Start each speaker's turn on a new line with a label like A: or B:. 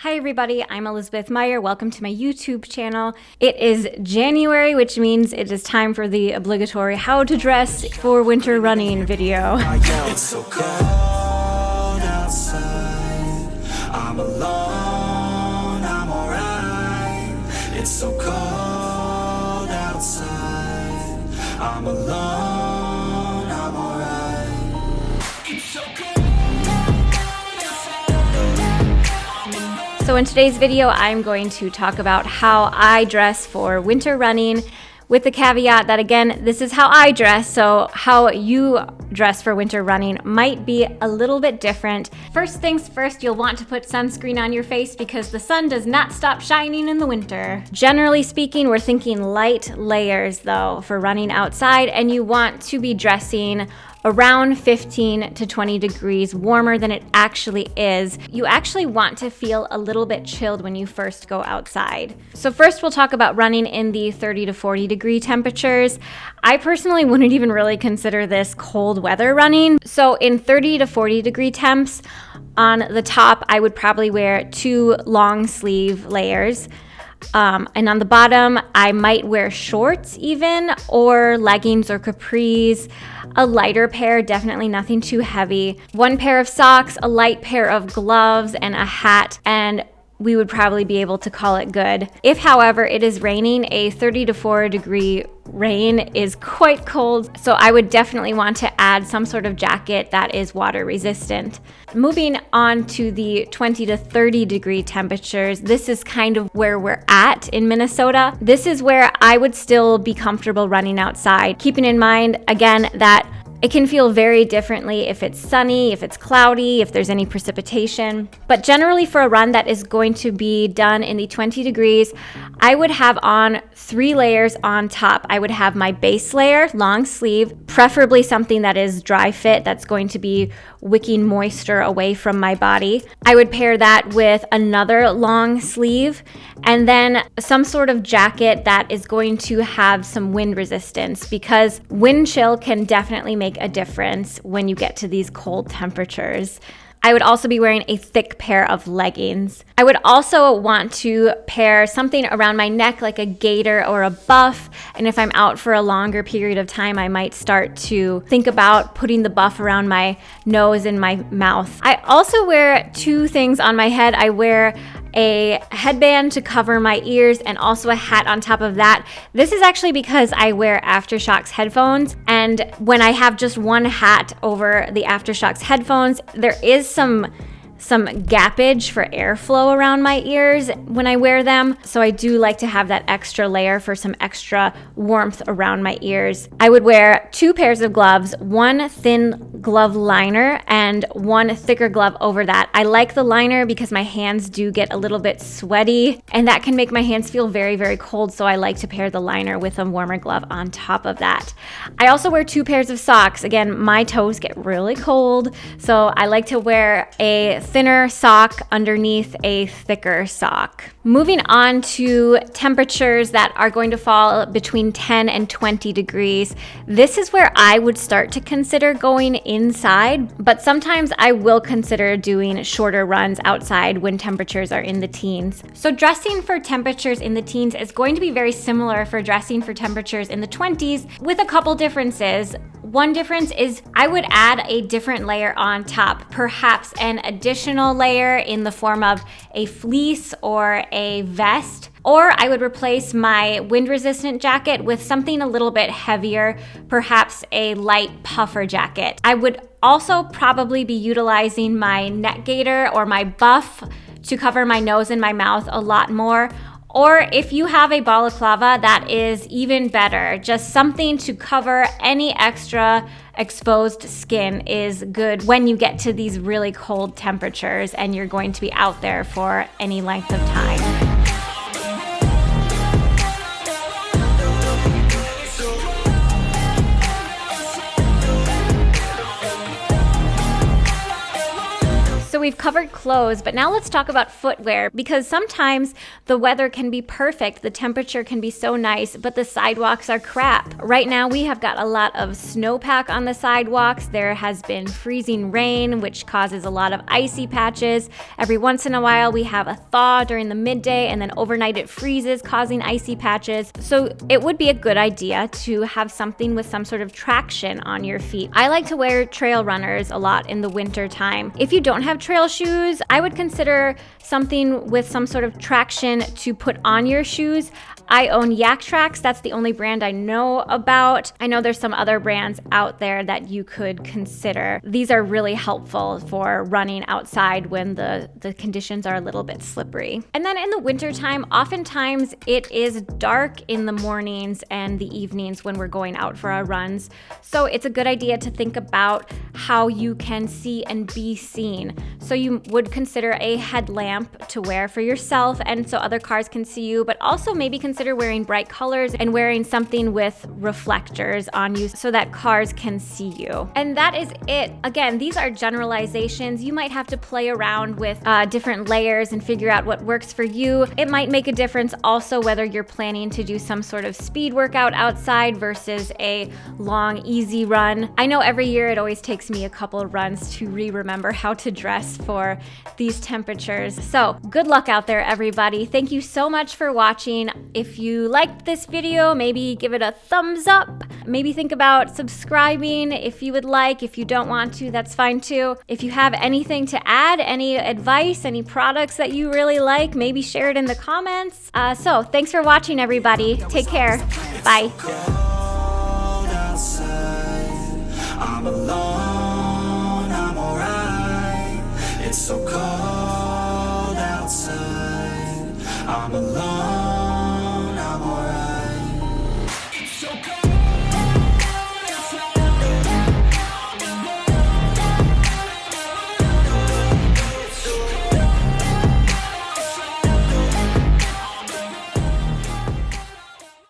A: Hi everybody, I'm Elizabeth Meyer. Welcome to my YouTube channel. It is January, which means it is time for the obligatory how to dress for winter running video.
B: It's so cold outside. I'm alone, I'm alright. It's so cold outside. I'm alone, I'm alright. It's so cold.
A: So in today's video, I'm going to talk about how I dress for winter running, with the caveat that, again, this is how I dress, so how you dress for winter running might be a little bit different. First things first, you'll want to put sunscreen on your face because the sun does not stop shining in the winter. Generally speaking, we're thinking light layers though for running outside, and you want to be dressing around 15 to 20 degrees warmer than it actually is. You actually want to feel a little bit chilled when you first go outside. So first we'll talk about running in the 30 to 40 degree temperatures. I personally wouldn't even really consider this cold weather running. So in 30 to 40 degree temps, on the top I would probably wear 2 long sleeve layers. And on the bottom, I might wear shorts even, or leggings or capris, a lighter pair, definitely nothing too heavy, 1 pair of socks, a light pair of gloves, and a hat, and we would probably be able to call it good. If, however, it is raining, a 30 to 4 degree rain is quite cold, so I would definitely want to add some sort of jacket that is water resistant. Moving on to the 20 to 30 degree temperatures, this is kind of where we're at in Minnesota. This is where I would still be comfortable running outside, keeping in mind, again, that it can feel very differently if it's sunny, if it's cloudy, if there's any precipitation. But generally for a run that is going to be done in the 20 degrees, I would have on 3 layers on top. I would have my base layer, long sleeve, preferably something that is dry fit, that's going to be wicking moisture away from my body. I would pair that with another long sleeve, and then some sort of jacket that is going to have some wind resistance, because wind chill can definitely make a difference when you get to these cold temperatures. I would also be wearing a thick pair of leggings. I would also want to pair something around my neck like a gaiter or a buff, and if I'm out for a longer period of time, I might start to think about putting the buff around my nose and my mouth. I also wear 2 things on my head. I wear a headband to cover my ears and also a hat on top of that. This is actually because I wear Aftershokz headphones, and when I have just one hat over the Aftershokz headphones, there is some gappage for airflow around my ears when I wear them, so I do like to have that extra layer for some extra warmth around my ears. I would wear 2 pairs of gloves, 1 thin glove liner and 1 thicker glove over that. I like the liner because my hands do get a little bit sweaty, and that can make my hands feel very, very cold, so I like to pair the liner with a warmer glove on top of that. I also wear 2 pairs of socks. Again, my toes get really cold, so I like to wear a thinner sock underneath a thicker sock. Moving on to temperatures that are going to fall between 10 and 20 degrees. This is where I would start to consider going inside, but sometimes I will consider doing shorter runs outside when temperatures are in the teens. So dressing for temperatures in the teens is going to be very similar for dressing for temperatures in the 20s, with a couple differences. One difference is I would add a different layer on top, perhaps an additional layer in the form of a fleece or a vest, or I would replace my wind-resistant jacket with something a little bit heavier, perhaps a light puffer jacket. I would also probably be utilizing my neck gaiter or my buff to cover my nose and my mouth a lot more. Or if you have a balaclava, that is even better. Just something to cover any extra exposed skin is good when you get to these really cold temperatures and you're going to be out there for any length of time. So we've covered clothes, but now let's talk about footwear, because sometimes the weather can be perfect, the temperature can be so nice, but the sidewalks are crap. Right now we have got a lot of snowpack on the sidewalks. There has been freezing rain, which causes a lot of icy patches. Every once in a while we have a thaw during the midday, and then overnight it freezes, causing icy patches. So it would be a good idea to have something with some sort of traction on your feet. I like to wear trail runners a lot in the winter time. If you don't have trail shoes, I would consider something with some sort of traction to put on your shoes. I own Yaktrax. That's the only brand I know about. I know there's some other brands out there that you could consider. These are really helpful for running outside when the conditions are a little bit slippery. And then in the wintertime, oftentimes it is dark in the mornings and the evenings when we're going out for our runs. So it's a good idea to think about how you can see and be seen. So you would consider a headlamp to wear for yourself and so other cars can see you, but also maybe consider wearing bright colors and wearing something with reflectors on you so that cars can see you. And that is it. Again, these are generalizations. You might have to play around with different layers and figure out what works for you. It might make a difference also whether you're planning to do some sort of speed workout outside versus a long, easy run. I know every year it always takes me a couple of runs to remember how to dress for these temperatures. So good luck out there, everybody. Thank you so much for watching. If you liked this video, maybe give it a thumbs up. Maybe think about subscribing if you would like. If you don't want to, that's fine too. If you have anything to add, any advice, any products that you really like, maybe share it in the comments. So thanks for watching, everybody. Take care. Bye.
B: I'm alone, I'm alright. It's so cold outside. I'm alone.